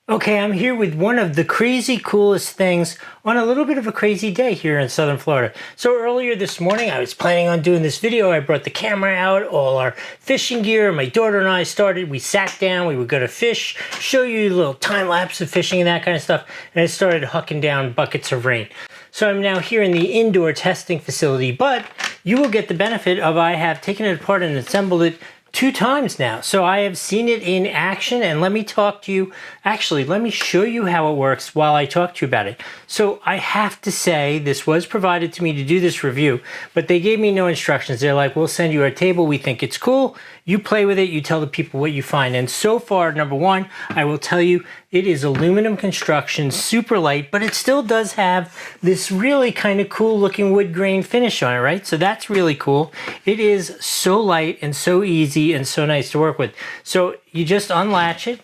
Okay, I'm here with one of the crazy coolest things on a little bit of a crazy day here in Southern Florida. So earlier this morning, I was planning on doing this video. I brought the camera out, all our fishing gear. My daughter and I started, we sat down, we were gonna fish, show you a little time lapse of fishing and that kind of stuff. And I started hucking down buckets of rain. So I'm now here in the indoor testing facility, but you will get the benefit of I have taken it apart and assembled it 2 times now. So I have seen it in action, and let me talk to you. Actually, let me show you how it works while I talk to you about it. So I have to say, this was provided to me to do this review, but they gave me no instructions. They're like, we'll send you our table. We think it's cool. You play with it. You tell the people what you find. And so far, number one, I will tell you, it is aluminum construction, super light, but it still does have this really kind of cool looking wood grain finish on it, right? So that's really cool. It is so light and so easy and so nice to work with. So you just unlatch it,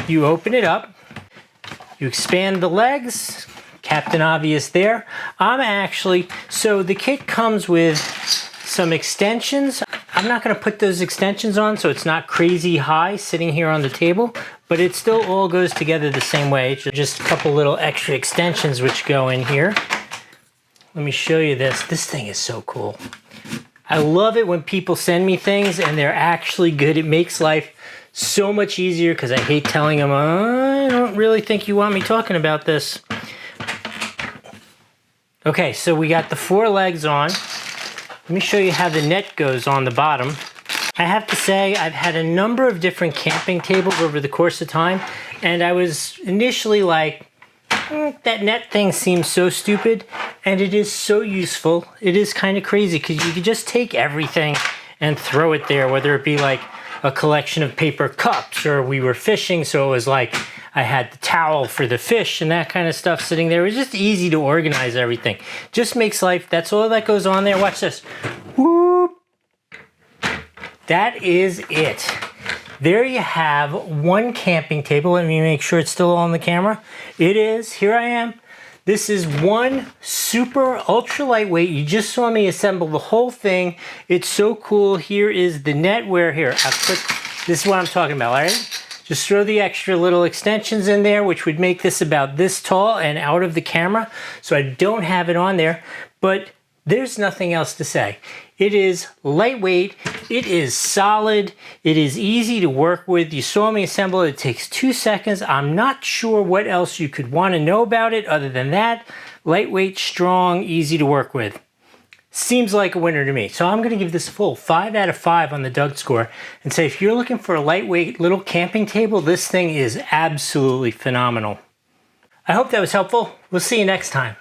you open it up, you expand the legs, Captain Obvious there. So the kit comes with some extensions. I'm not going to put those extensions on so it's not crazy high sitting here on the table, but it still all goes together the same way. Just a couple little extra extensions which go in here. Let me show you this. This thing is so cool. I love it when people send me things and they're actually good. It makes life so much easier because I hate telling them, I don't really think you want me talking about this. Okay, so we got the 4 legs on. Let me show you how the net goes on the bottom. I have to say, I've had a number of different camping tables over the course of time, and I was initially like, that net thing seems so stupid, and it is so useful. It is kind of crazy because you can just take everything and throw it there, whether it be like a collection of paper cups, or we were fishing, so it was like I had the towel for the fish and that kind of stuff sitting there. It was just easy to organize everything. Just makes life, that's all that goes on there. Watch this. Whoop. That is it. There you have one camping table. Let me make sure it's still on the camera. It is. Here I am. This is one super ultra lightweight. You just saw me assemble the whole thing. It's so cool. Here is the net where here. This is what I'm talking about, all right? Just throw the extra little extensions in there, which would make this about this tall and out of the camera. So I don't have it on there, but there's nothing else to say. It is lightweight, it is solid, it is easy to work with. You saw me assemble it, it takes 2 seconds. I'm not sure what else you could want to know about it other than that. Lightweight, strong, easy to work with. Seems like a winner to me. So I'm gonna give this a full 5 out of 5 on the Doug score and say if you're looking for a lightweight little camping table, this thing is absolutely phenomenal. I hope that was helpful. We'll see you next time.